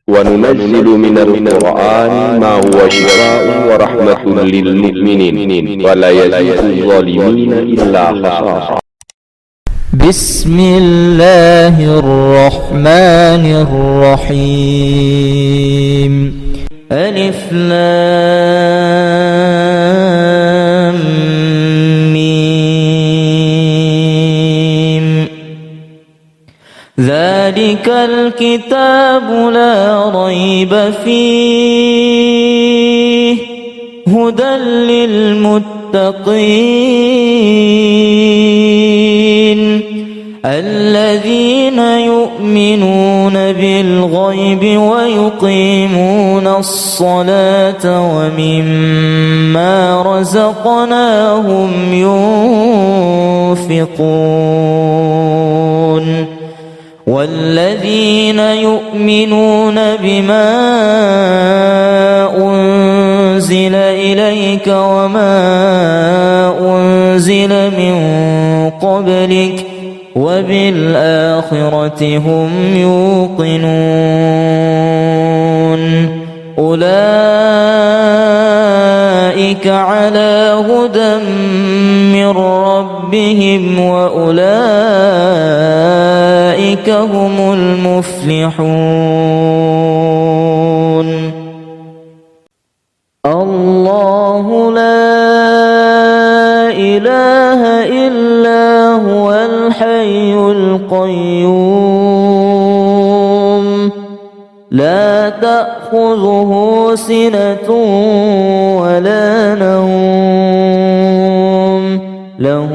وننزل من القرآن ما هو شفاء ورحمة للمؤمنين ولا يزيد الظالمين إلا خسارا. بسم الله الرحمن الرحيم. ألف لام ميم. ذلك الكتاب لا ريب فيه هدى للمتقين الذين يؤمنون بالغيب ويقيمون الصلاة ومما رزقناهم ينفقون والذين يؤمنون بما أنزل إليك وما أنزل من قبلك وبالآخرة هم يوقنون أولئك على هدى من ربهم وأولئك هم المفلحون. الله لا إله إلا هو الحي القيوم لا تأخذه سنة ولا نوم له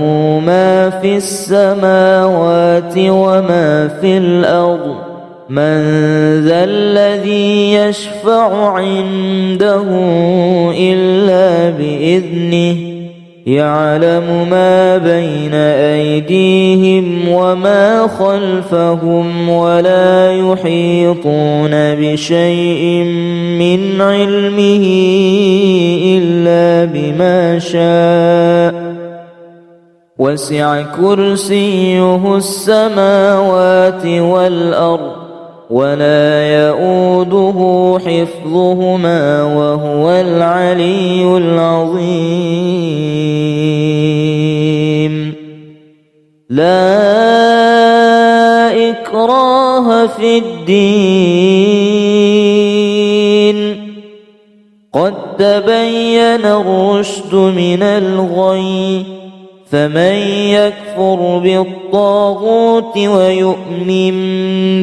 ما في السماوات وما في الأرض من ذا الذي يشفع عنده إلا بإذنه يعلم ما بين أيديهم وما خلفهم ولا يحيطون بشيء من علمه إلا بما شاء وسع كرسيه السماوات والأرض ولا يؤوده حفظهما وهو العلي العظيم. لا إكراه في الدين قد تبين الرشد من الغي فمن يكفر بالطاغوت ويؤمن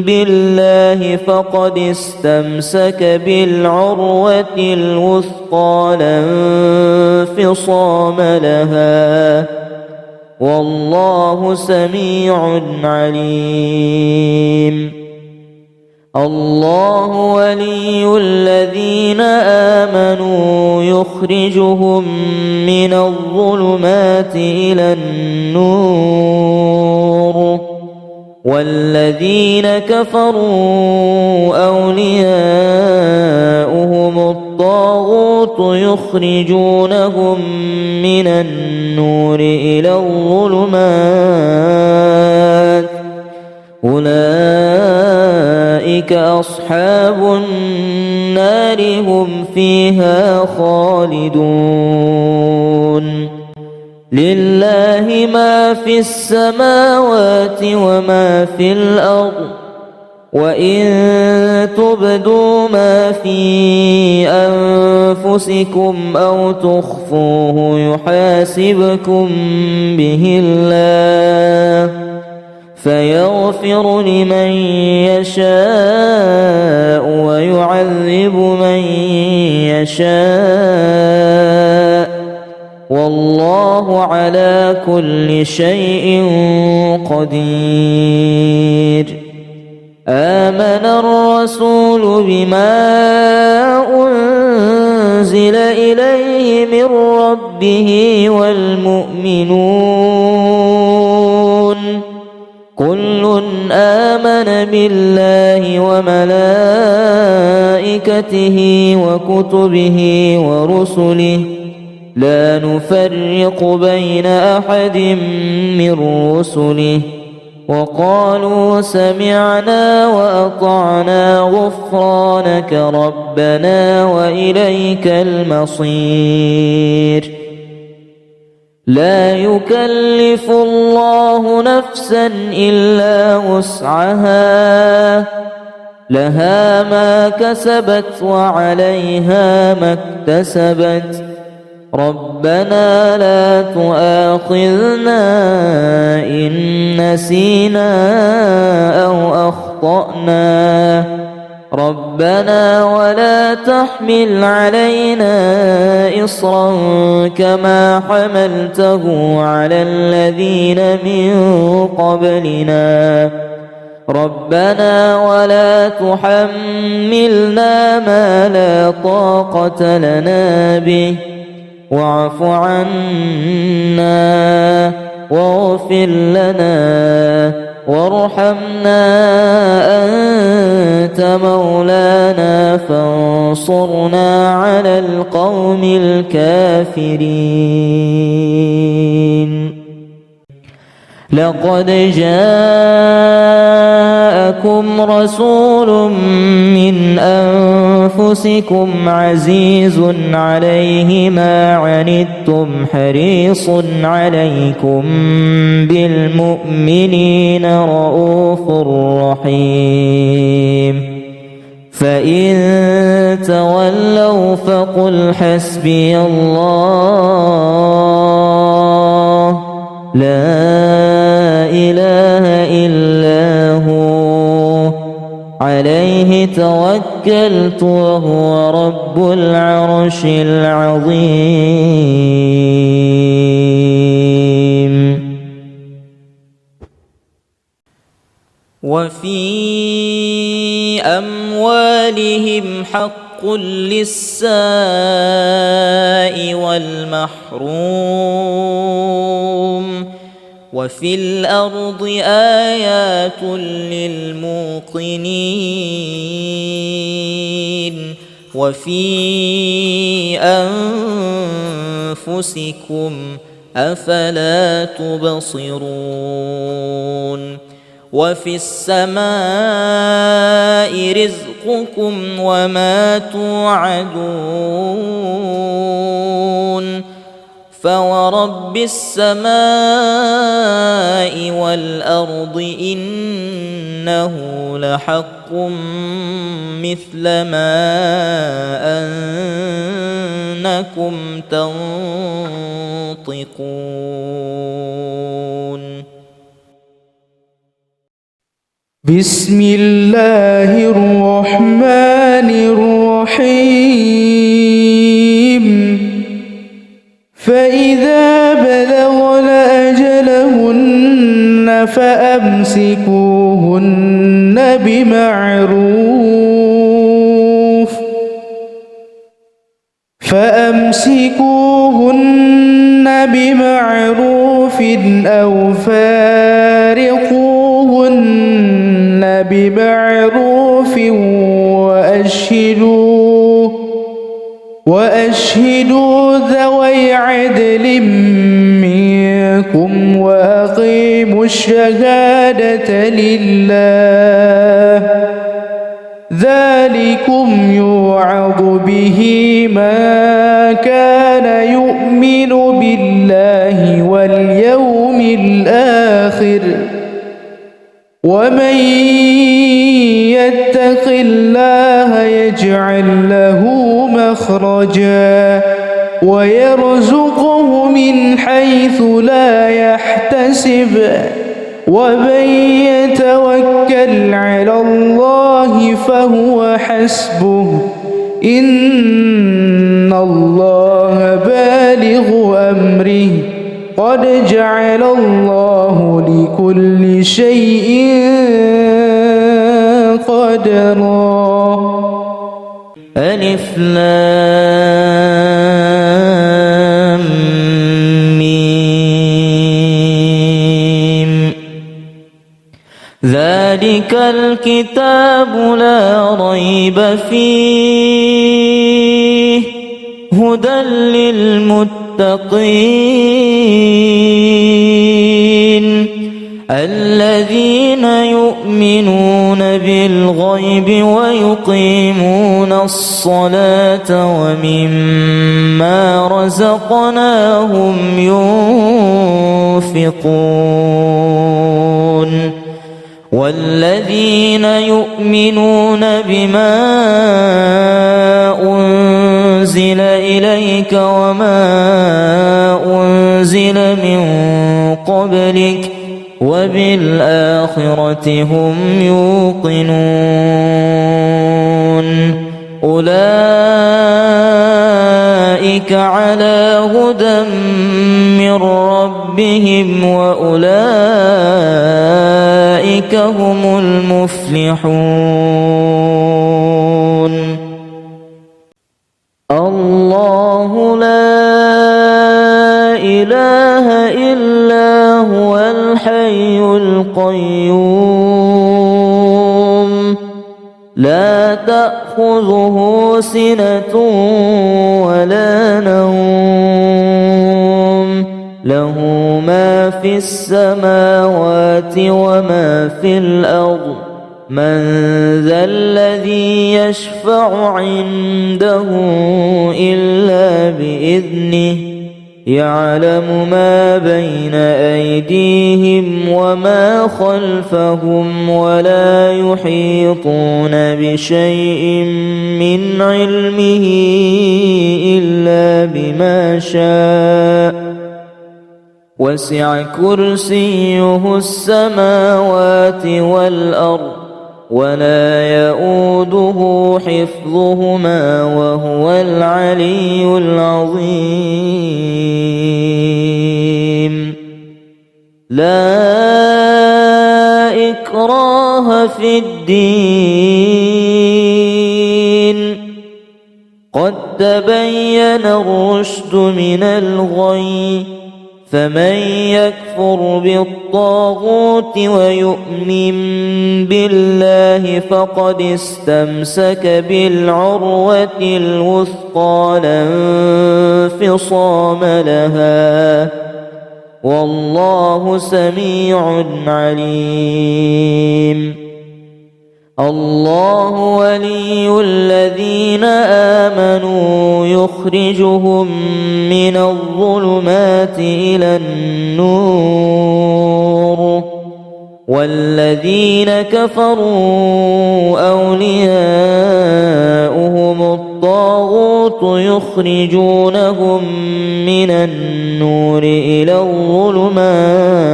بالله فقد استمسك بالعروة الوثقى لا انفصام لها والله سميع عليم. الله ولي الذين آمنوا يخرجهم من الظلمات إلى النور والذين كفروا أولياؤهم الطاغوت يخرجونهم من النور إلى الظلمات أولئك أصحاب النار هم فيها خالدون. لله ما في السماوات وما في الأرض وإن تبدوا ما في أنفسكم أو تخفوه يحاسبكم به الله فيغفر لمن يشاء ويعذب من يشاء والله على كل شيء قدير. آمن الرسول بما أنزل إليه من ربه والمؤمنون كل آمن بالله وملائكته وكتبه ورسله لا نفرق بين أحد من رسله وقالوا سمعنا وأطعنا غفرانك ربنا وإليك المصير لا يكلف الله نفسا إلا وسعها لها ما كسبت وعليها ما اكتسبت ربنا لا تؤاخذنا إن نسينا أو أخطأنا ربنا ولا تحمل علينا إصرا كما حملته على الذين من قبلنا ربنا ولا تحملنا ما لا طاقة لنا به واعف عنا واغفر لنا وارحمنا أنت مولانا فانصرنا على القوم الكافرين لقد جاءكم رسول من أنفسكم عزيز عليه ما عنتم حريص عليكم بالمؤمنين رؤوف رحيم فإن تولوا فقل حسبي الله لا إله إلا هو عليه توكلت وهو رب العرش العظيم وفي أموالهم حق للسائل والمحروم وفي الأرض آيات للموقنين وفي أنفسكم أفلا تبصرون وفي السماء رزقكم وما توعدون فورب السماء والأرض إنه لحق مثل ما أنكم تنطقون بسم الله الرحمن الرحيم فإذا بلغن أجلهن فأمسكوهن بمعروف أو فارقوهن بمعروف وأشهدوا ذوي عدل منكم وأقيموا الشهادة لله ذلكم يوعظ به من كان يؤمن بالله واليوم الآخر ومن يتق الله يجعل له مخرجا ويرزقه من حيث لا يحتسب ومن يتوكل على الله فهو حسبه إن الله بالغ أمره قد جعل الله لكل شيء قدرا ألف لام ميم ذلك الكتاب لا ريب فيه هدى للمتقين الذين يؤمنون بالغيب ويقيمون الصلاة ومما رزقناهم ينفقون والذين يؤمنون بما أنزل إليك وما أنزل من قبلك وبالآخرة هم يوقنون أولئك على هدى من ربهم وأولئك هم المفلحون الله لا إله إلا هو الحي القيوم لا تأخذه سنة ولا نوم له ما في السماوات وما في الأرض من ذا الذي يشفع عنده إلا بإذنه يعلم ما بين أيديهم وما خلفهم ولا يحيطون بشيء من علمه إلا بما شاء وسع كرسيه السماوات والأرض ولا يؤوده حفظهما وهو العلي العظيم لا إكراه في الدين قد تبين الرشد من الغي فمن يكفر بالطاغوت ويؤمن بالله فقد استمسك بالعروة الوثقى لا انفصام لها والله سميع عليم الله ولي الذين آمنوا يخرجهم من الظلمات إلى النور والذين كفروا أولياؤهم الطاغوت يخرجونهم من النور إلى الظلمات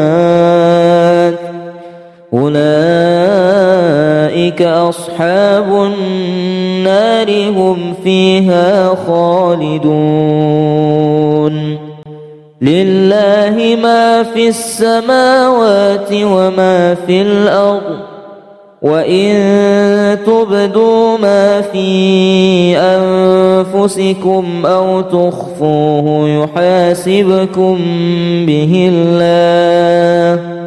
أولئك أصحاب النار هم فيها خالدون لله ما في السماوات وما في الأرض وإن تبدوا ما في أنفسكم أو تخفوه يحاسبكم به الله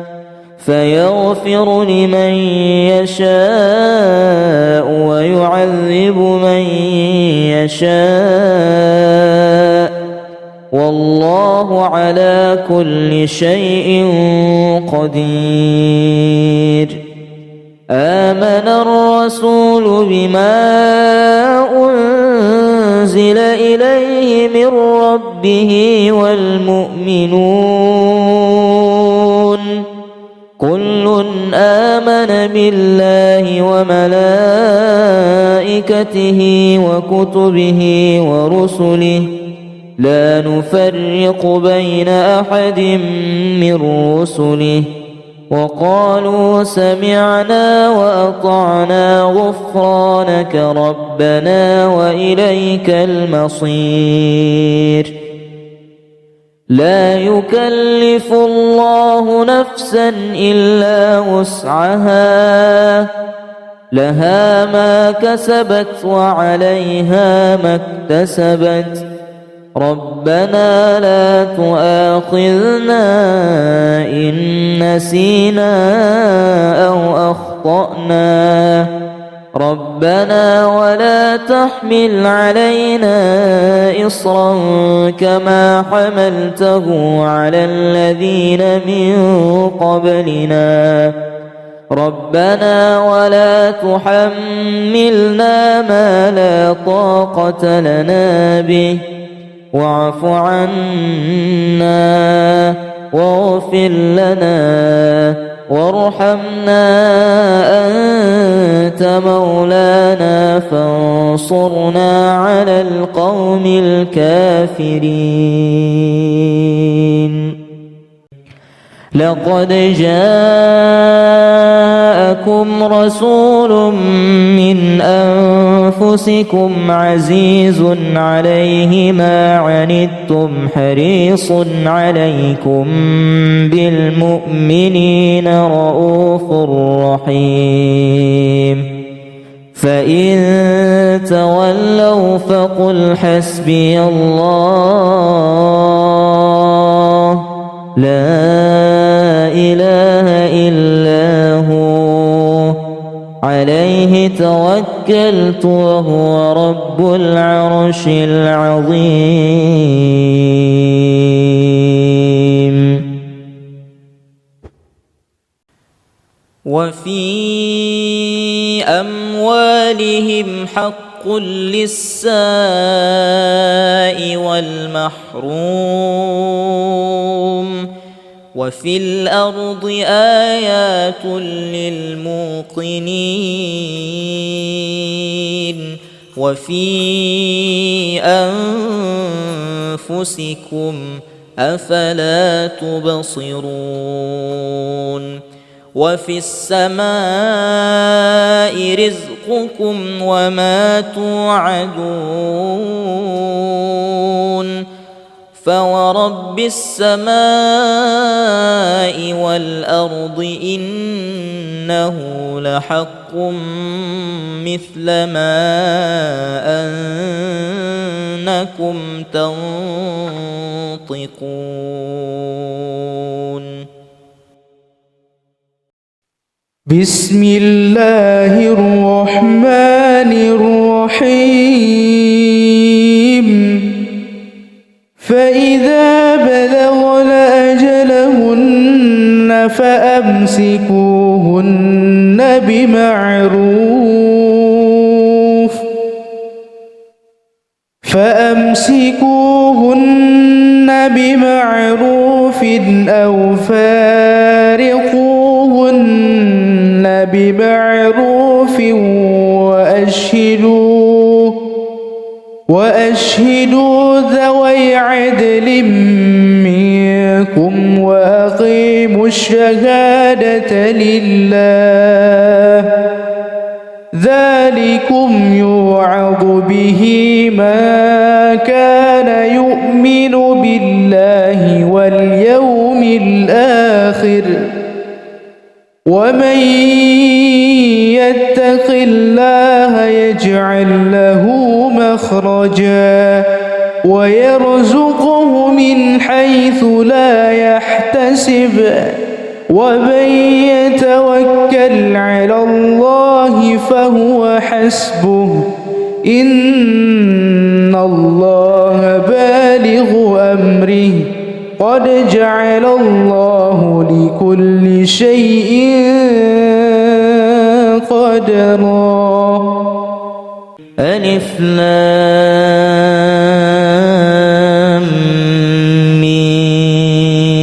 فيغفر لمن يشاء ويعذب من يشاء والله على كل شيء قدير آمن الرسول بما أنزل إليه من ربه والمؤمنون كل آمن بالله وملائكته وكتبه ورسله لا نفرق بين أحد من رسله وقالوا سمعنا وأطعنا غفرانك ربنا وإليك المصير لا يكلف الله نفسا إلا وسعها لها ما كسبت وعليها ما اكتسبت ربنا لا تؤاخذنا إن نسينا أو أخطأنا ربنا ولا تحمل علينا إصرا كما حملته على الذين من قبلنا ربنا ولا تحملنا ما لا طاقة لنا به واعف عنا واغفر لنا وارحمنا أنت مولانا فانصرنا على القوم الكافرين لقد جاءكم رسول من أنفسكم عزيز عليه ما عنتم حريص عليكم بالمؤمنين رؤوف رحيم فإن تولوا فقل حسبي الله لا إله إلا هو عليه توكلت وهو رب العرش العظيم وفي أموالهم حق للسائل والمحروم وفي الأرض آيات للموقنين وفي أنفسكم أفلا تبصرون وفي السماء رزقكم وما توعدون فورب السماء والأرض إنه لحق مثل ما أنكم تنطقون بسم الله الرحمن الرحيم فإذا بلغن أجلهن فأمسكوهن بمعروف أو فارقوهن بمعروف وأشهدوا ذوي عدل منكم وأقيموا الشهادة لله ذلكم يوعظ به من كان يؤمن بالله واليوم الآخر ومن يتق الله يجعل له مخرجا ويرزقه من حيث لا يحتسب ومن يتوكل على الله فهو حسبه إن الله بالغ أمره قد جعل الله لكل شيء قدرا ألف لام ميم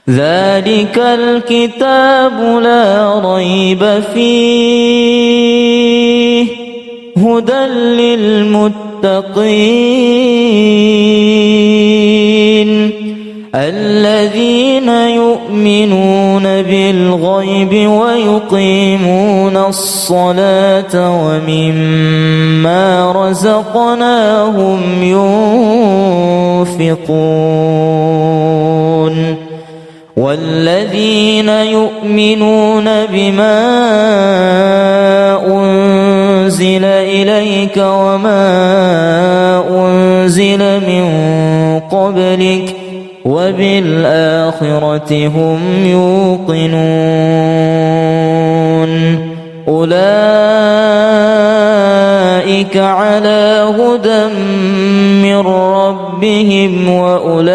ذلك الكتاب لا ريب فيه هدى للمتقين الذين يؤمنون بالغيب ويقيمون الصلاة ومما رزقناهم ينفقون والذين يؤمنون بما أنزل إليك وما أنزل من قبلك وبالآخرة هم يوقنون أولئك على هدى من ربهم وأولئك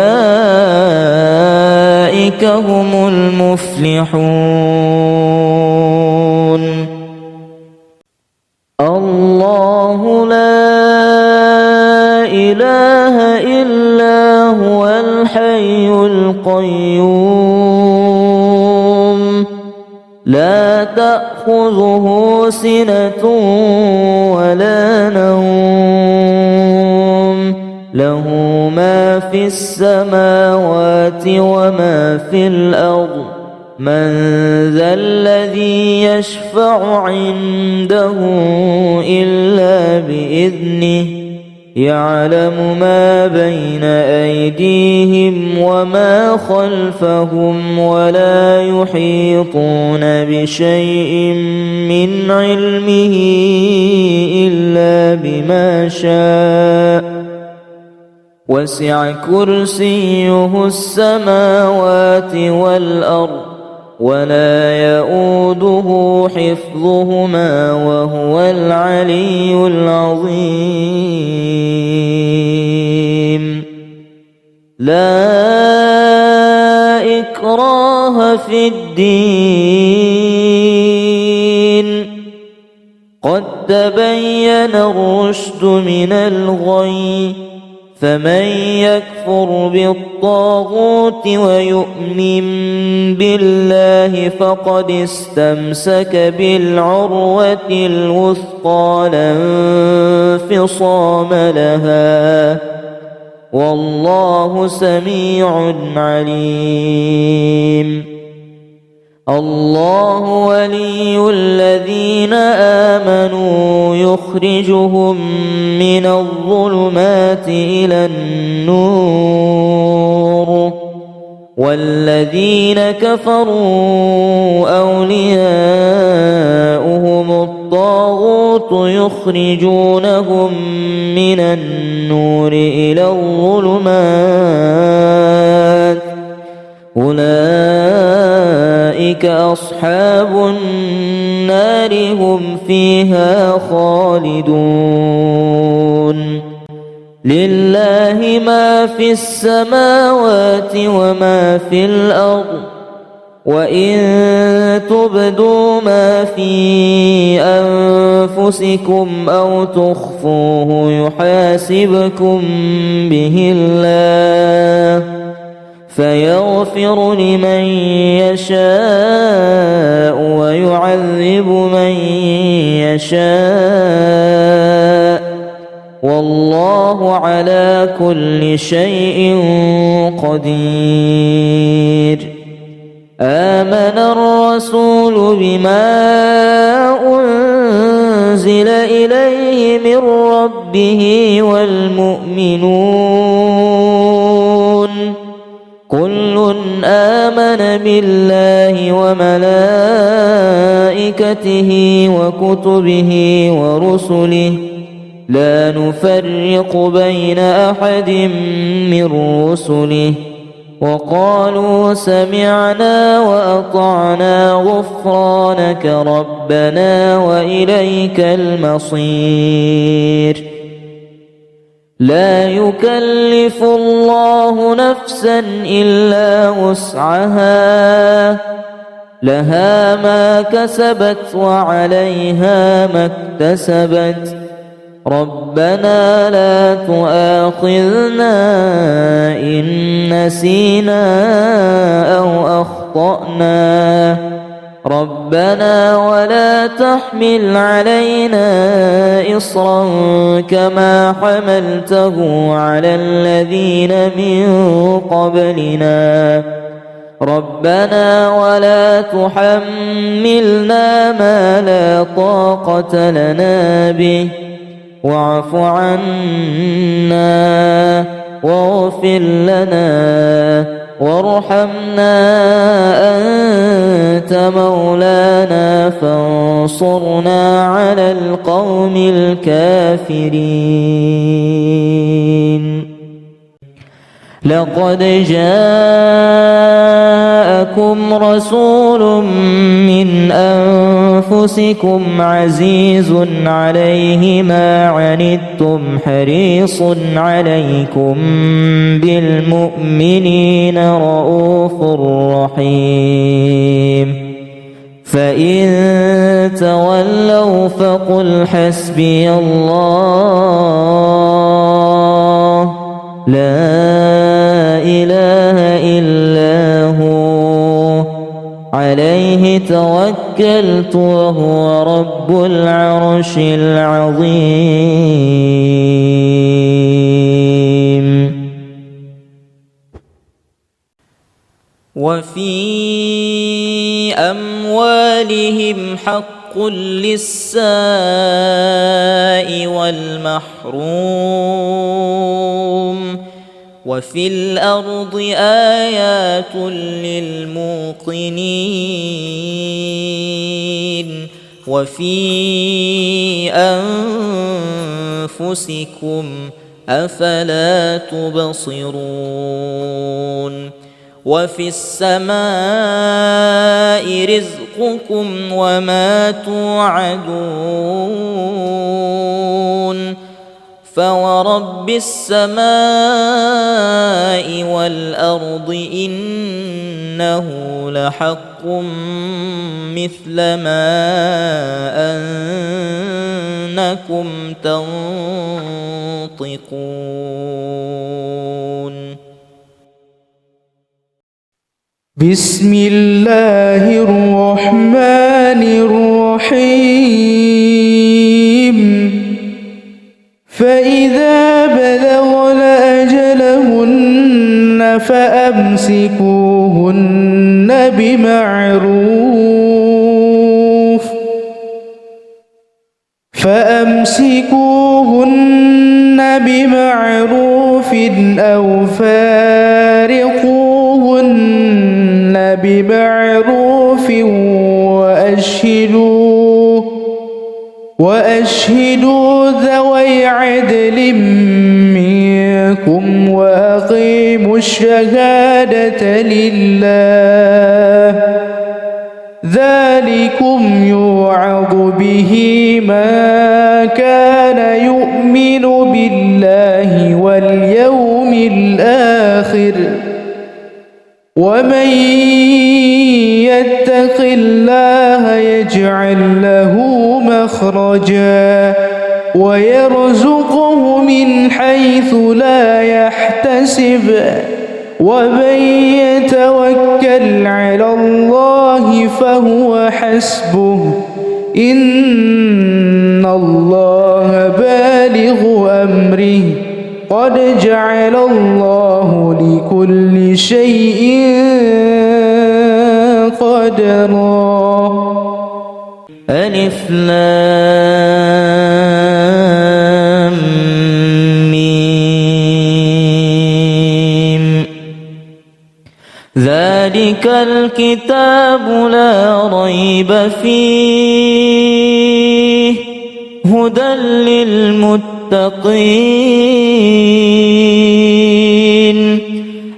هم المفلحون. الله لا إله إلا هو الحي القيوم لا تأخذه سنة ولا نوم له ما في السماوات وما في الأرض من ذا الذي يشفع عنده إلا بإذنه يعلم ما بين أيديهم وما خلفهم ولا يحيطون بشيء من علمه إلا بما شاء وسع كرسيه السماوات والأرض ولا يؤوده حفظهما وهو العلي العظيم. لا إكراه في الدين قد تبين الرشد من الغي فمن يكفر بالطاغوت ويؤمن بالله فقد استمسك بالعروة الوثقى لا انفصام لها والله سميع عليم. الله ولي الذين آمنوا يخرجهم من الظلمات إلى النور والذين كفروا أولياؤهم الطاغوت يخرجونهم من النور إلى الظلمات أولئك أصحاب النار هم فيها خالدون. لله ما في السماوات وما في الأرض وإن تبدوا ما في أنفسكم أو تخفوه يحاسبكم به الله فيغفر لمن يشاء ويعذب من يشاء والله على كل شيء قدير. آمن الرسول بما أنزل إليه من ربه والمؤمنون كل آمن بالله وملائكته وكتبه ورسله لا نفرق بين أحد من رسله وقالوا سمعنا وأطعنا غفرانك ربنا وإليك المصير. لا يكلف الله نفسا إلا وسعها لها ما كسبت وعليها ما اكتسبت ربنا لا تؤاخذنا إن نسينا أو أخطأنا ربنا ولا تحمل علينا إصرا كما حملته على الذين من قبلنا ربنا ولا تحملنا ما لا طاقة لنا به واعف عنا واغفر لنا وارحمنا أنت مولانا فانصرنا على القوم الكافرين. لقد جاءكم جاءكم رسول من أنفسكم عزيز عليه ما عنتم حريص عليكم بالمؤمنين رؤوف رحيم فإن تولوا فقل حسبي الله لا إله إلا هو عليه توكلت وهو رب العرش العظيم. وفي أموالهم حق للسائل والمحروم وفي الأرض آيات للموقنين وفي أنفسكم أفلا تبصرون وفي السماء رزقكم وما توعدون فورب السماء والأرض إنه لحق مثل ما أنكم تنطقون. بسم الله الرحمن الرحيم فإذا بلغن أجلهن فأمسكوهن بمعروف أو فارقوهن بمعروف وأشهدوا ذوي عدل منكم وأقيموا الشهادة لله ذلكم يوعظ به من كان يؤمن بالله واليوم الآخر ومن يتق الله يجعل له مخرجا ويرزقه من حيث لا يحتسب ومن يتوكل على الله فهو حسبه إن الله بالغ أمره قد جعل الله لكل شيء قدرا. ألف لام ميم ذلك الكتاب لا ريب فيه هدى للمتقين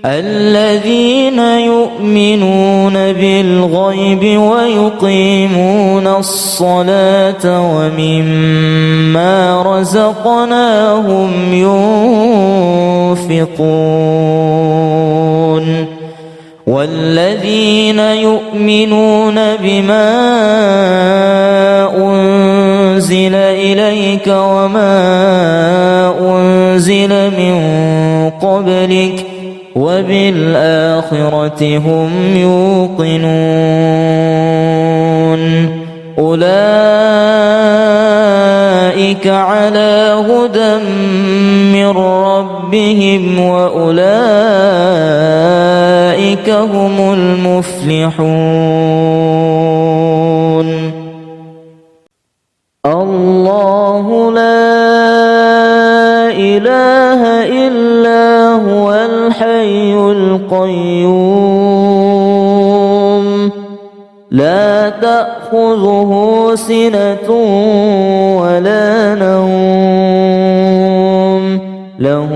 الذين يؤمنون بالغيب ويقيمون الصلاة ومما رزقناهم ينفقون والذين يؤمنون بما أنزل إليك وما أنزل من قبلك وبالآخرة هم يوقنون أولئك على هدى من ربهم وأولئك هم المفلحون. الله لا إله إلا هو الحي القيوم لا تأخذه سنة ولا نوم له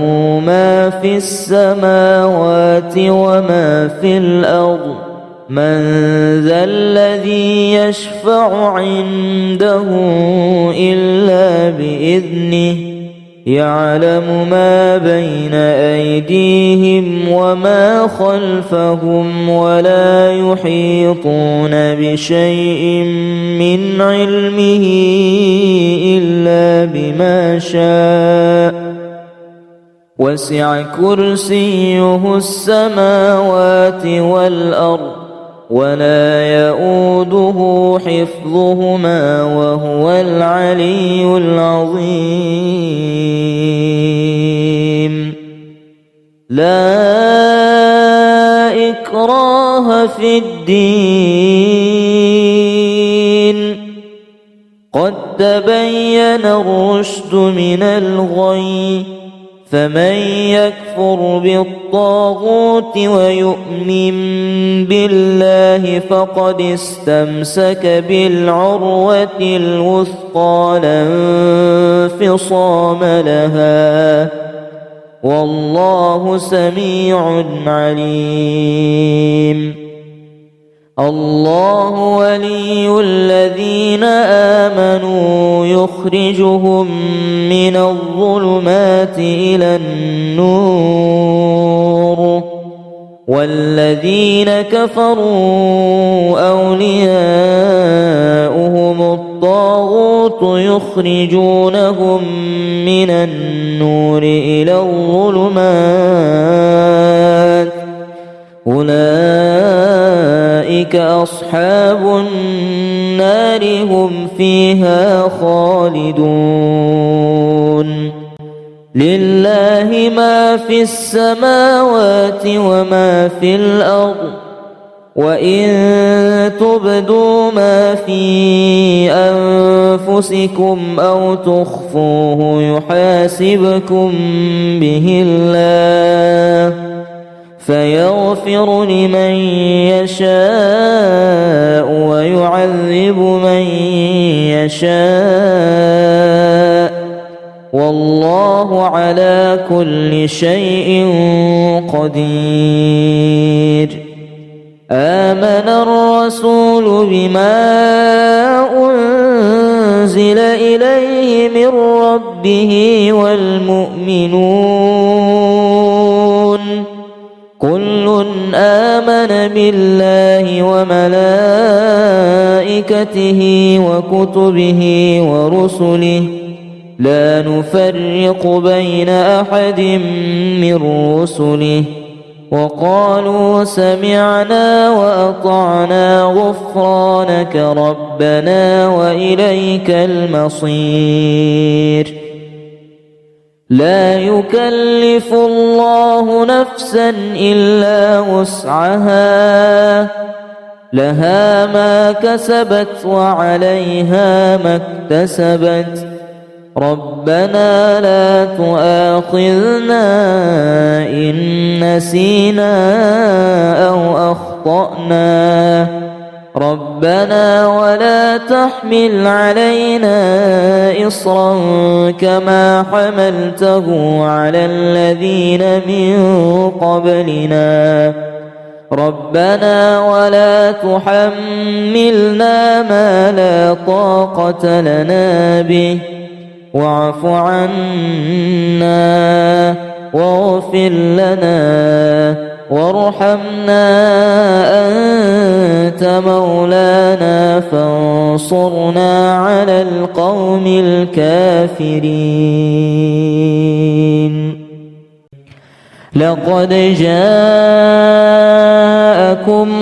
ما في السماوات وما في الأرض من ذا الذي يشفع عنده إلا بإذنه يعلم ما بين أيديهم وما خلفهم ولا يحيطون بشيء من علمه إلا بما شاء وسع كرسيه السماوات والأرض ولا يؤوده حفظهما وهو العلي العظيم. لا إكراه في الدين قد تبين الرشد من الغي فمن يكفر بالطاغوت ويؤمن بالله فقد استمسك بالعروة الوثقى لا انفصام لها والله سميع عليم. الله ولي الذين آمنوا يخرجهم من الظلمات إلى النور والذين كفروا أولياؤهم الطاغوت يخرجونهم من النور إلى الظلمات أولئك أصحاب النار هم فيها خالدون. لله ما في السماوات وما في الأرض وإن تبدوا ما في أنفسكم أو تخفوه يحاسبكم به الله فيغفر لمن يشاء ويعذب من يشاء والله على كل شيء قدير. آمن الرسول بما أنزل إليه من ربه والمؤمنون كل آمن بالله وملائكته وكتبه ورسله لا نفرق بين أحد من رسله وقالوا سمعنا وأطعنا غفرانك ربنا وإليك المصير. لا يكلف الله نفسا إلا وسعها لها ما كسبت وعليها ما اكتسبت ربنا لا تؤاخذنا إن نسينا أو أخطأنا ربنا ولا تحمل علينا إصرا كما حملته على الذين من قبلنا ربنا ولا تحملنا ما لا طاقة لنا به واعف عنا واغفر لنا وارحمنا أنت مولانا فانصرنا على القوم الكافرين. لقد جاءكم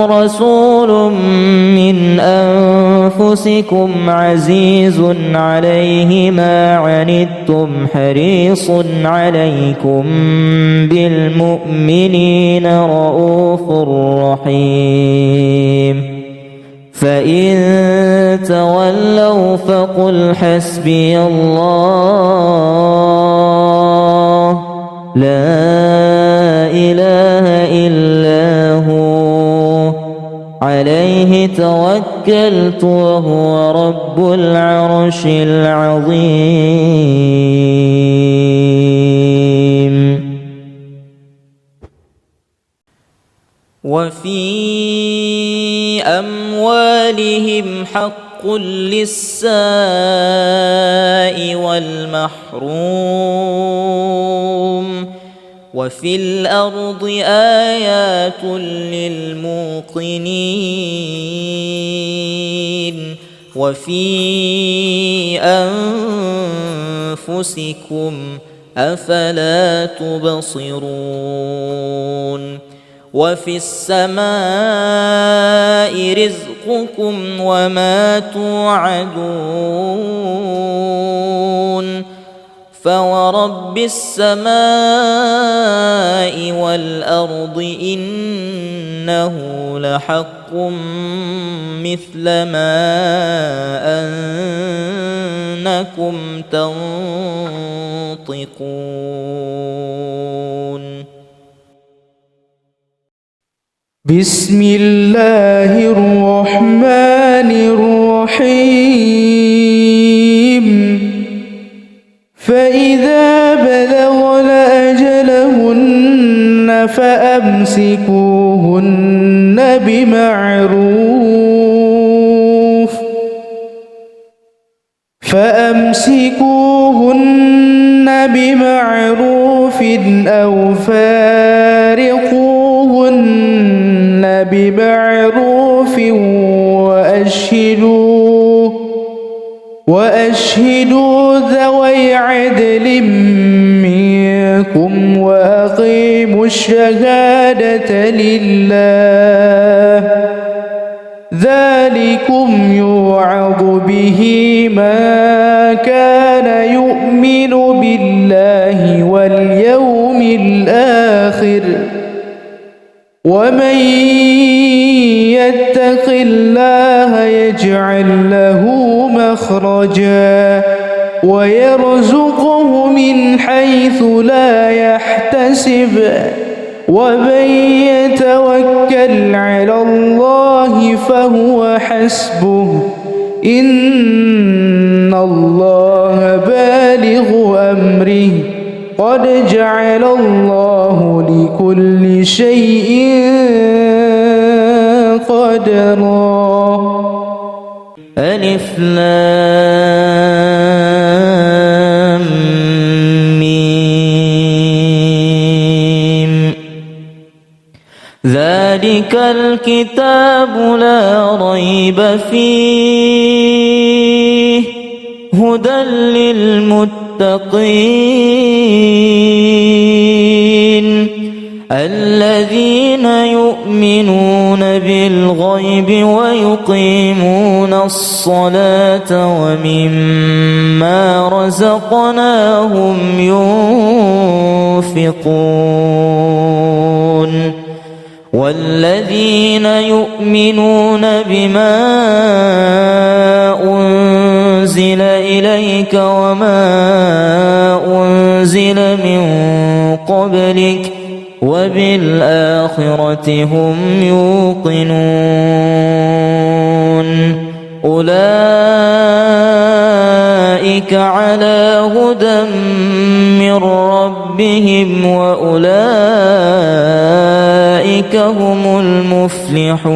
رسول من أنفسكم عزيز عليه ما عنتم حريص عليكم بالمؤمنين رؤوف رحيم. فإن تولوا فقل حسبي الله لا إله إلا هو عليه توكلت وهو رب العرش العظيم. وفي أموالهم حق للسائل والمحروم وفي الأرض آيات للموقنين وفي أنفسكم أفلا تبصرون وفي السماء رزقكم وما توعدون فورب السماء والأرض إنه لحق مثل ما أنكم تنطقون بسم الله الرحمن الرحيم فإذا بلغن أجلهن فأمسكوهن بمعروف أو فارقوهن بمعروف وأشهدوا ذوي عدل منكم وأقيموا الشهادة لله ذلكم يوعظ به من كان يؤمن بالله واليوم الآخر ومن يتق الله يجعل له مخرجا ويرزقه من حيث لا يحتسب ومن يتوكل على الله فهو حسبه إن الله بالغ أمره قد جعل الله لكل شيء قدرا ألف لام ميم ذلك الكتاب لا ريب فيه هدى للمتقين الذين يؤمنون بالغيب ويقيمون الصلاة ومما رزقناهم ينفقون والذين يؤمنون بما أنزل إليك وما أنزل من قبلك وبالآخرة هم يوقنون أولئك على هدى من ربهم وأولئك هم المفلحون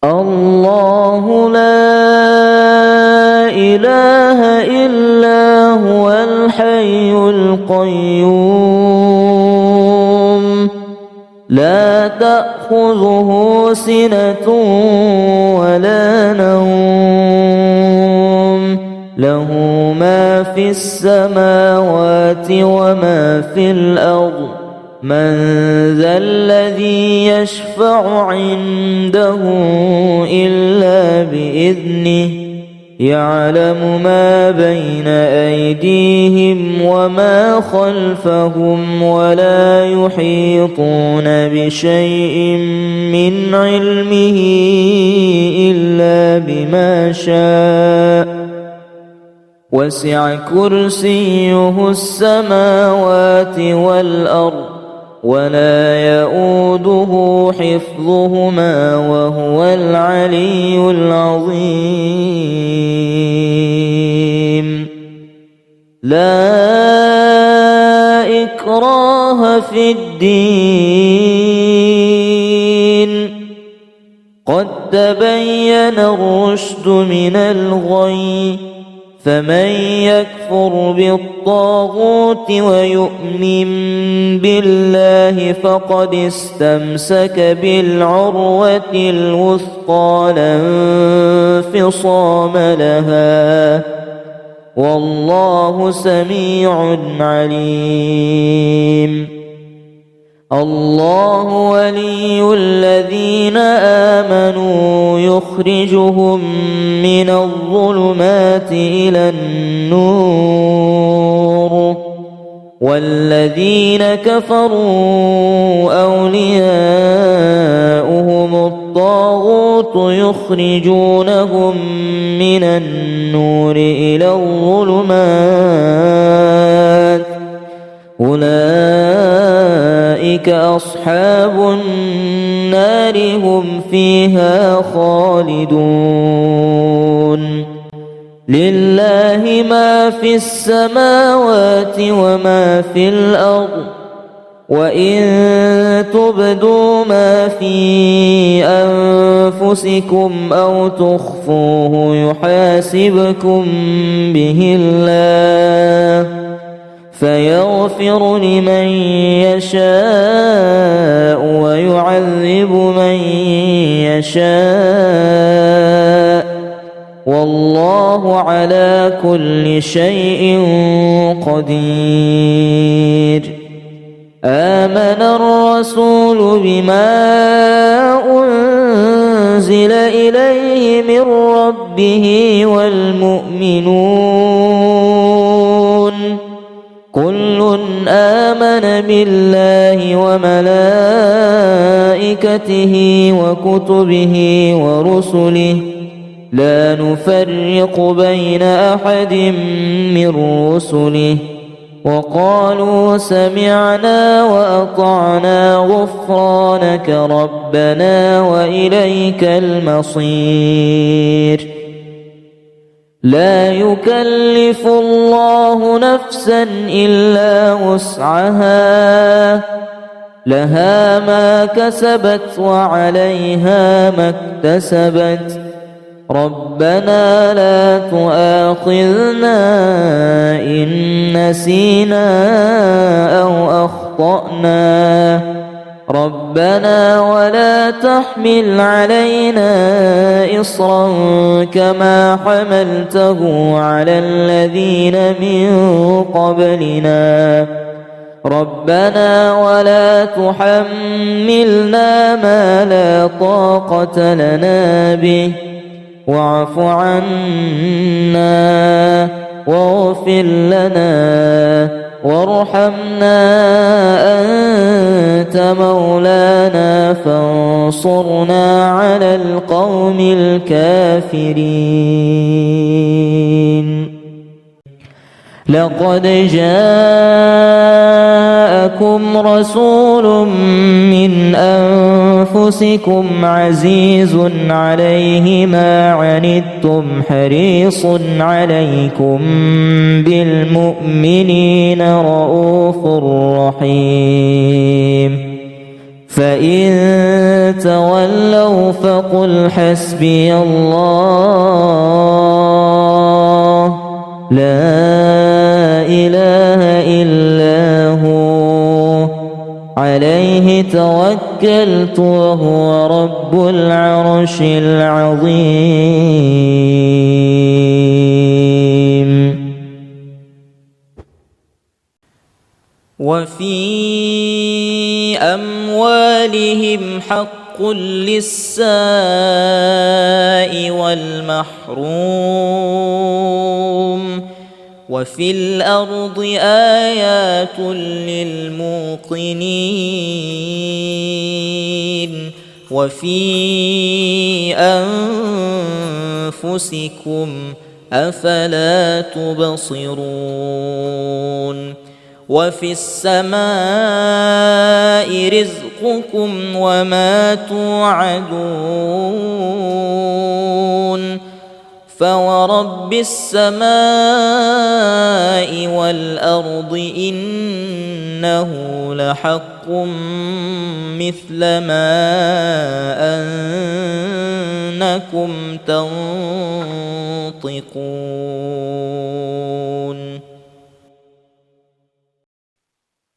الله لا إله إلا هو الحي القيوم لا تأخذه سنة ولا نوم له ما في السماوات وما في الأرض من ذا الذي يشفع عنده إلا بإذنه يعلم ما بين أيديهم وما خلفهم ولا يحيطون بشيء من علمه إلا بما شاء وسع كرسيه السماوات والأرض ولا يؤوده حفظهما وهو العلي العظيم لا إكراه في الدين قد تبين الرشد من الغي فمن يكفر بالطاغوت ويؤمن بالله فقد استمسك بالعروة الوثقى لا انفصام لها والله سميع عليم. الله ولي الذين آمنوا يخرجهم من الظلمات إلى النور والذين كفروا أولياؤهم الطاغوت يخرجونهم من النور إلى الظلمات أولئك أصحاب النار هم فيها خالدون. لله ما في السماوات وما في الأرض وإن تبدوا ما في أنفسكم أو تخفوه يحاسبكم به الله فيغفر لمن يشاء ويعذب من يشاء والله على كل شيء قدير. آمن الرسول بما أنزل إليه من ربه والمؤمنون كل آمن بالله وملائكته وكتبه ورسله لا نفرق بين أحد من رسله وقالوا سمعنا وأطعنا غفرانك ربنا وإليك المصير. لا يكلف الله نفسا إلا وسعها لها ما كسبت وعليها ما اكتسبت ربنا لا تؤاخذنا إن نسينا أو أخطأنا ربنا ولا تحمل علينا إصرا كما حملته على الذين من قبلنا ربنا ولا تحملنا ما لا طاقة لنا به واعف عنا واغفر لنا وارحمنا أنت مولانا فانصرنا على القوم الكافرين. لقد جاءكم رسول من أنفسكم عزيز عليه ما عنتم حريص عليكم بالمؤمنين رؤوف رحيم. فإن تولوا فقل حسبي الله لا إله إلا هو عليه توكلت وهو رب العرش العظيم. وفي أموالهم حق للسائل والمحروم وفي الأرض آيات للموقنين وفي أنفسكم أفلا تبصرون. وفي السماء رزقكم وما توعدون فورب السماء والأرض إنه لحق معكم مثل ما أنكم تنطقون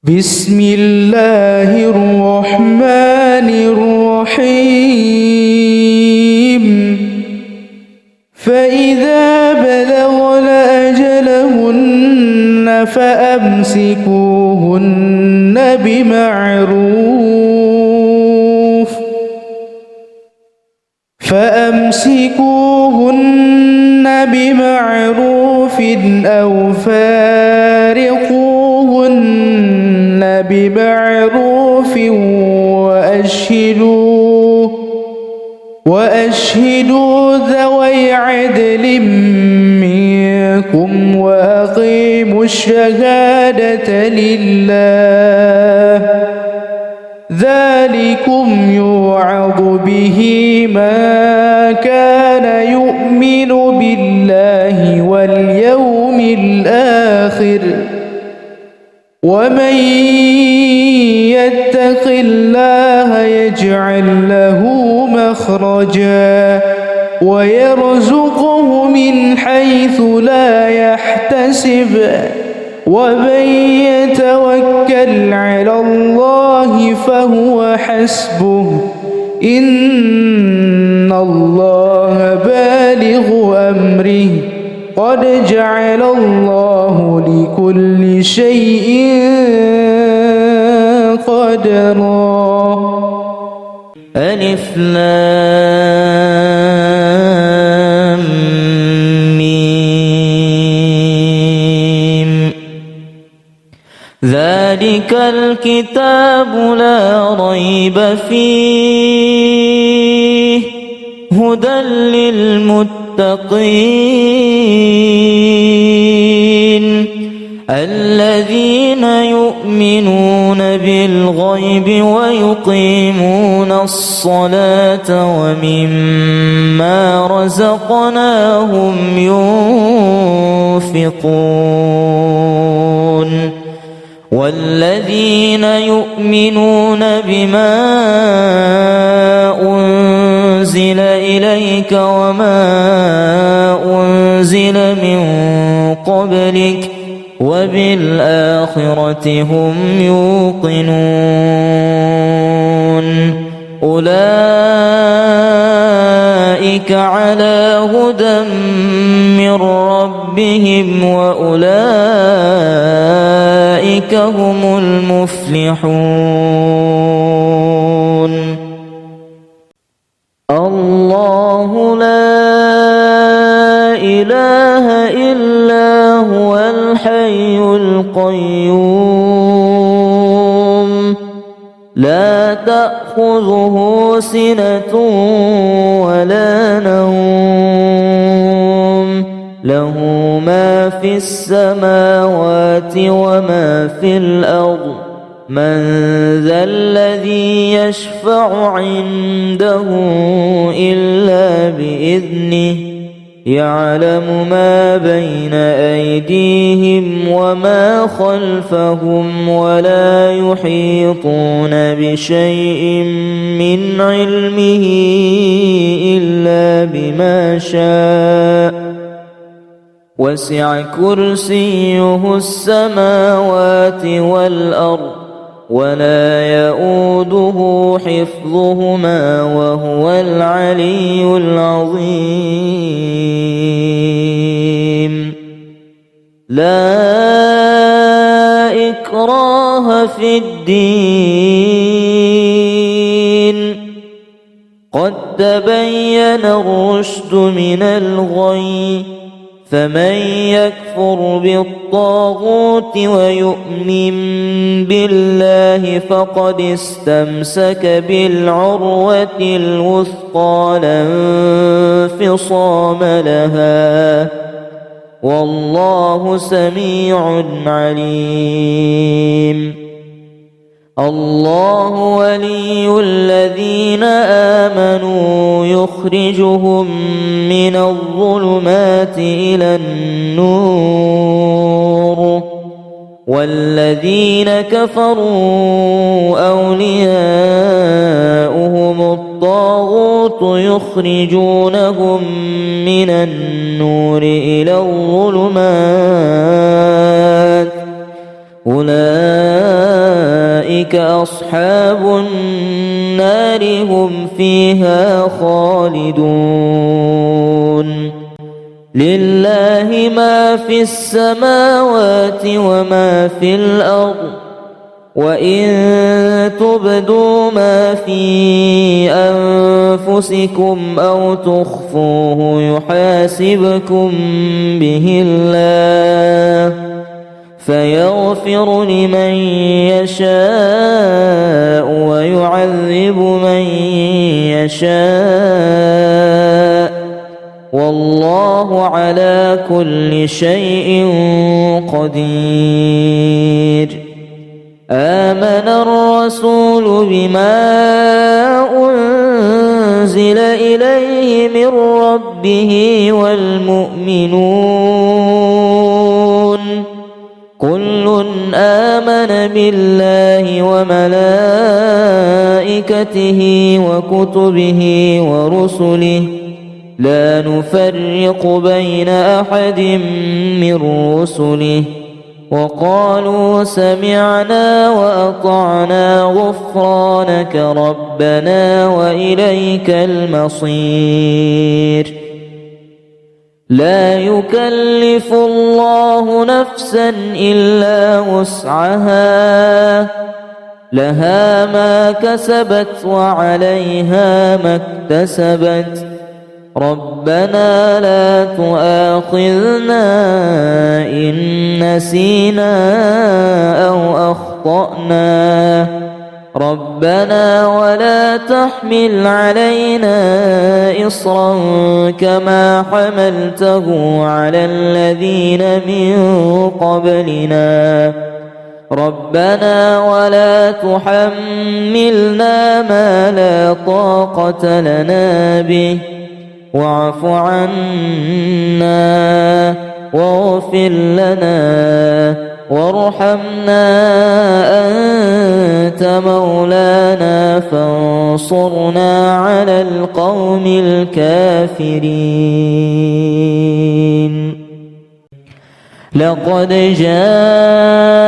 بسم الله الرحمن الرحيم فإذا بلغن أجلهن فأمسكوهن بمعروف أو فارقوهن بمعروف وأشهدوا ذوي عدل منكم وأقيموا الشهادة لله ذلكم يوعظ به من كان يؤمن بالله واليوم الآخر ومن يتق الله يجعل له مخرجا ويرزقه من حيث لا يحتسب ومن يتوكل على الله فهو حسبه إن الله بالغ أمره قد جعل الله لكل شيء قدرا ألف لام ميم ذلك الكتاب لا ريب فيه هدى للمتقين الذين يؤمنون بالغيب ويقيمون الصلاة ومما رزقناهم ينفقون والذين يؤمنون بما أنزل إليك وما أنزل من قبلك وبالآخرة هم يوقنون أولئك على هدى من ربهم وأولئك هم المفلحون الله لا إله إلا هو الحي القيوم لا تأخذه سنة ولا نوم له ما في السماوات وما في الأرض من ذا الذي يشفع عنده إلا بإذنه يعلم ما بين أيديهم وما خلفهم ولا يحيطون بشيء من علمه إلا بما شاء وسع كرسيه السماوات والأرض ولا يؤوده حفظهما وهو العلي العظيم لا إكراه في الدين قد تبين الرشد من الغي فمن يكفر بالطاغوت ويؤمن بالله فقد استمسك بالعروة الوثقى لا انفصام لها والله سميع عليم الله ولي الذين آمنوا يخرجهم من الظلمات إلى النور والذين كفروا أولياؤهم الطاغوت يخرجونهم من النور إلى الظلمات أولئك أصحاب النار هم فيها خالدون لله ما في السماوات وما في الأرض وإن تبدوا ما في أنفسكم أو تخفوه يحاسبكم به الله فيغفر لمن يشاء ويعذب من يشاء والله على كل شيء قدير آمن الرسول بما أنزل إليه من ربه والمؤمنون كل آمن بالله وملائكته وكتبه ورسله لا نفرق بين أحد من رسله وقالوا سمعنا وأطعنا غفرانك ربنا وإليك المصير لا يكلف الله نفسا إلا وسعها لها ما كسبت وعليها ما اكتسبت ربنا لا تؤاخذنا إن نسينا أو أخطأنا ربنا ولا تحمل علينا إصرا كما حملته على الذين من قبلنا ربنا ولا تحملنا ما لا طاقة لنا به واعف عنا واغفر لنا وارحمنا أنت مولانا فانصرنا على القوم الكافرين لقد جاءكم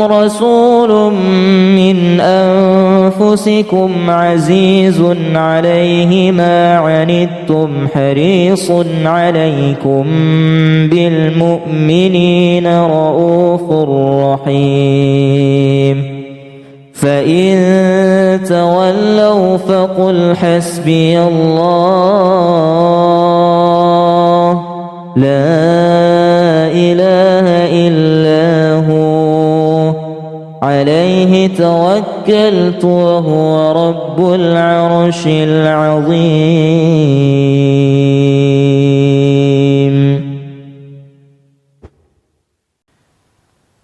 رسول من أنفسكم عزيز عليه ما عنتم حريص عليكم بالمؤمنين رؤوف رحيم فإن تولوا فقل حسبي الله لا إله إلا هو عليه توكلت وهو رب العرش العظيم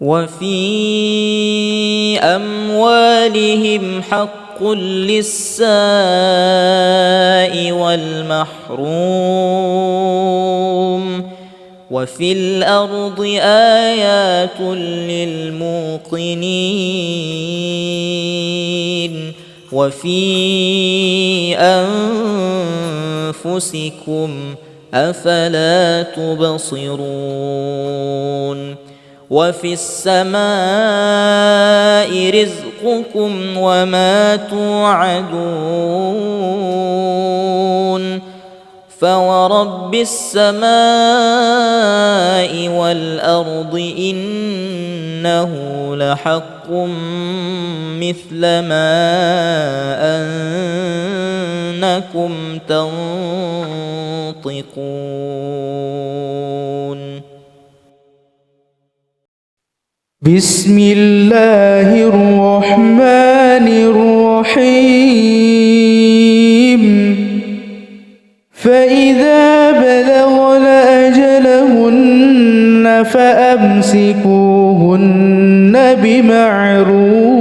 وفي أموالهم حق للسائل والمحروم وفي الأرض آيات للموقنين وفي أنفسكم أفلا تبصرون وفي السماء رزقكم وما توعدون فورب السماء والأرض إنه لحق مثل ما أنكم تنطقون بسم الله الرحمن الرحيم فإذا بلغن أجلهن فأمسكوهن بمعروف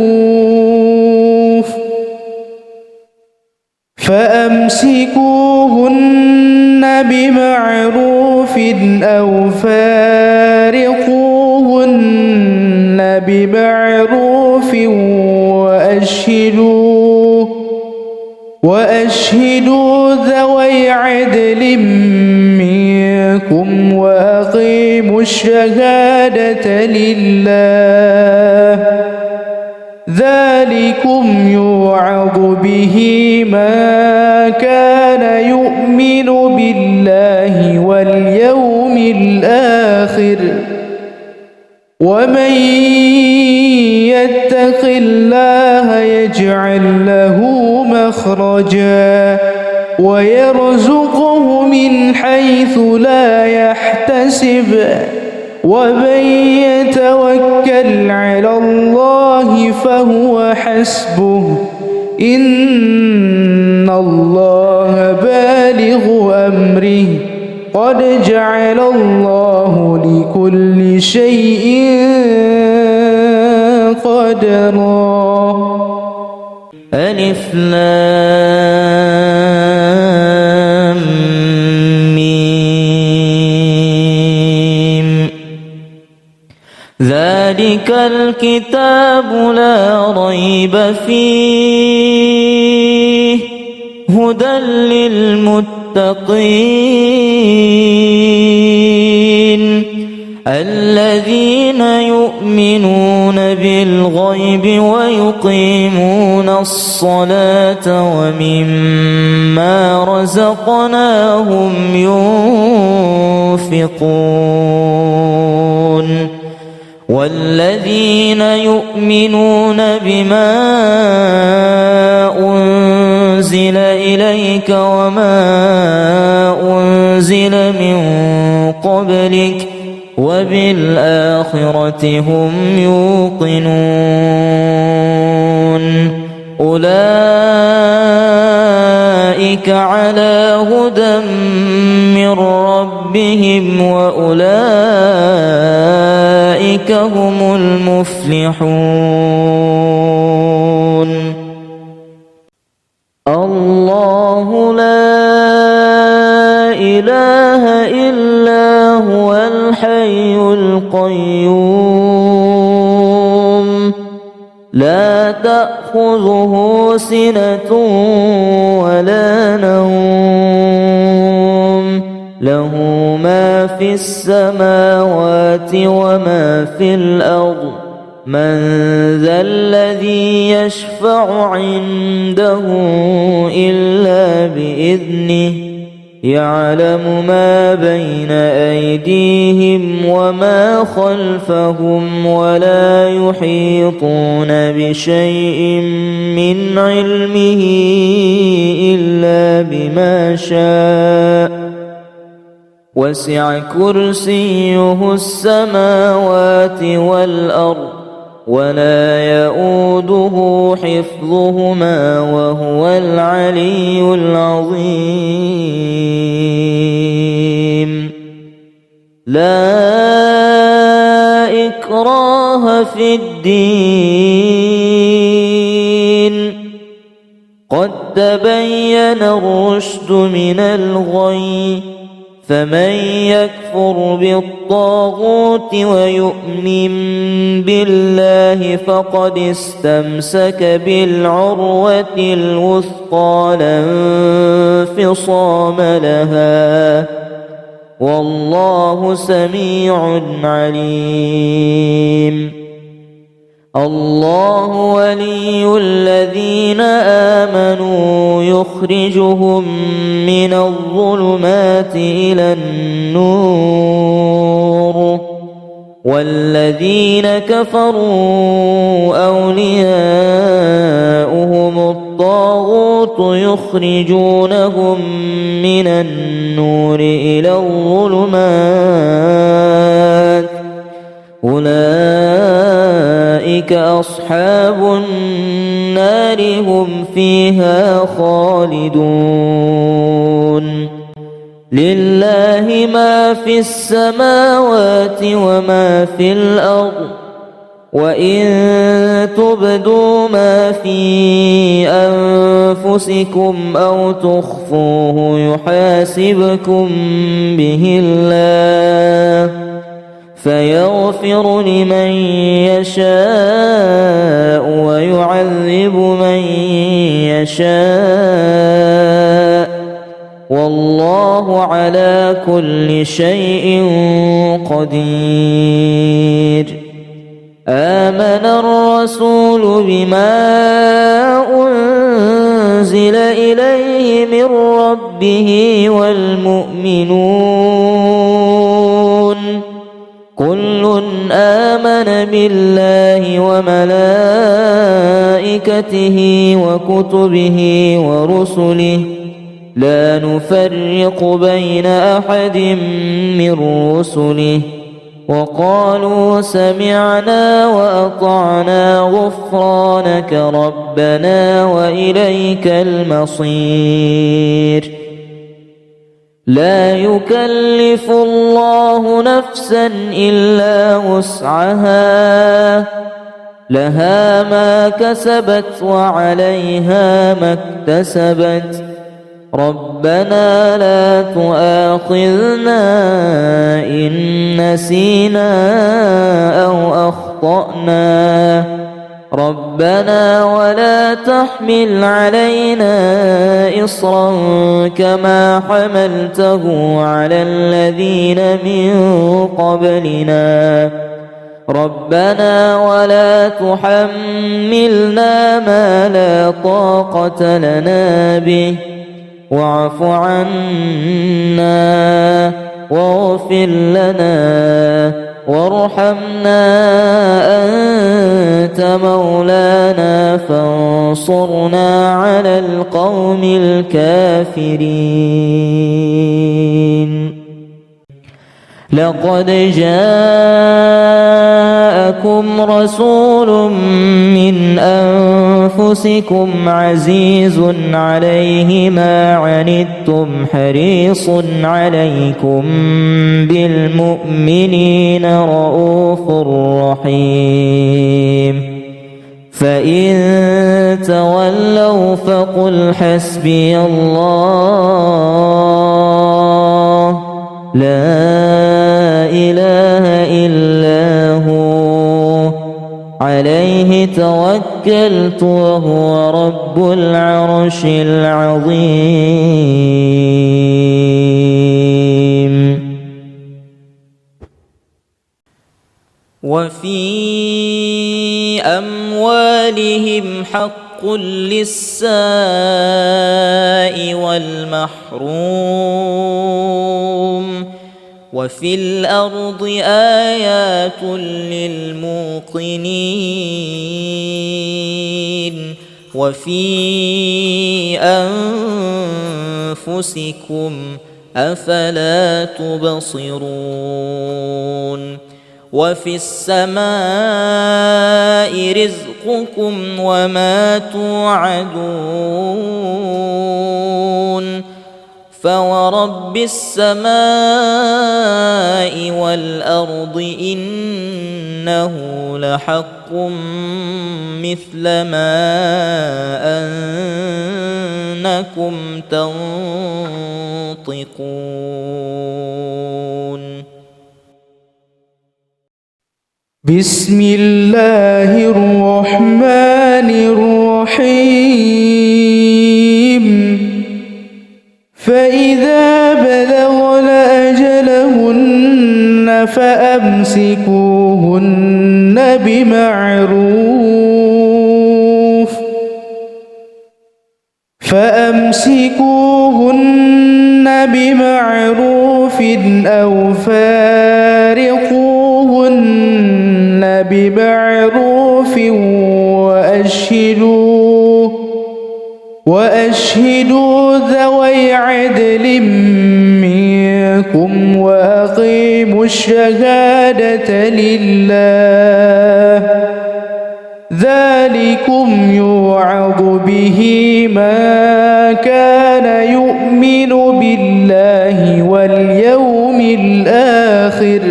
أو فارقوهن عدل منكم وأقيموا الشهادة لله ذلكم يوعظ به من كان يؤمن بالله واليوم الآخر ومن يتق الله يجعل له مخرجا ويرزقه من حيث لا يحتسب ومن يتوكل على الله فهو حسبه إن الله بالغ أمره قد جعل الله لكل شيء قدرا. ألف لام ميم ذلك الكتاب لا ريب فيه هدى للمتقين الذين يؤمنون بالغيب ويقيمون الصلاة ومما رزقناهم ينفقون والذين يؤمنون بما أنزل إليك وما أنزل من قبلك وبالآخرة هم يوقنون أولئك على هدى من ربهم وأولئك هم المفلحون. الله لا إله إلا هو الحي القيوم لا تأخذه سنة ولا نوم له ما في السماوات وما في الأرض من ذا الذي يشفع عنده إلا بإذنه يعلم ما بين أيديهم وما خلفهم ولا يحيطون بشيء من علمه إلا بما شاء وسع كرسيه السماوات والأرض ولا يؤوده حفظهما وهو العلي العظيم. لا إكراه في الدين قد تبين الرشد من الغي فمن يكفر بالطاغوت ويؤمن بالله فقد استمسك بالعروة الوثقى لا انفصام لها والله سميع عليم. الله ولي الذين آمنوا يخرجهم من الظلمات إلى النور والذين كفروا أولياؤهم الطاغوت يخرجونهم من النور إلى الظلمات أولئك أصحاب النار هم فيها خالدون. لله ما في السماوات وما في الأرض وإن تبدوا ما في أنفسكم أو تخفوه يحاسبكم به الله فيغفر لمن يشاء ويعذب من يشاء والله على كل شيء قدير. آمن الرسول بما أنزل إليه من ربه والمؤمنون كل آمن بالله وملائكته وكتبه ورسله لا نفرق بين أحد من رسله وقالوا سمعنا وأطعنا غفرانك ربنا وإليك المصير. لا يكلف الله نفسا إلا وسعها لها ما كسبت وعليها ما اكتسبت ربنا لا تؤاخذنا إن نسينا أو أخطأنا ربنا ولا تحمل علينا إصرا كما حملته على الذين من قبلنا ربنا ولا تحملنا ما لا طاقة لنا به واعف عنا واغفر لنا وارحمنا أنت مولانا فانصرنا على القوم الكافرين. لقد جاءكم رسول من أنفسكم عزيز عليه ما عنتم حريص عليكم بالمؤمنين رؤوف رحيم. فإن تولوا فقل حسبي الله لا إله إلا هو عليه توكلت وهو رب العرش العظيم. وفي أموالهم حق للسائل والمحروم وفي الأرض آيات للموقنين وفي أنفسكم أفلا تبصرون. وفي السماء رزقكم وما توعدون فورب السماء والأرض إنه لحق مثل ما أنكم تنطقون. بسم الله الرحمن الرحيم. فإذا بلغن أجلهن فأمسكوهن بمعروف أو فارقوهن بمعروف وأشهدوا ذوي عدل منكم وأقيموا الشهادة لله ذلكم يوعظ به من كان يؤمن بالله واليوم الآخر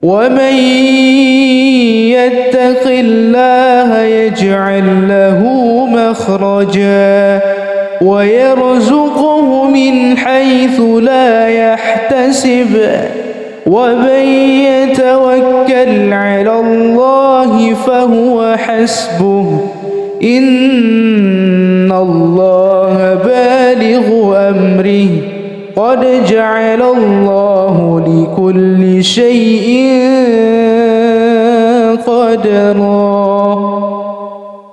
ومن يتق الله يجعل له مخرجا ويرزقه من حيث لا يحتسب ومن يتوكل على الله فهو حسبه إن الله بالغ أمره قد جعل الله لكل شيء قدرا.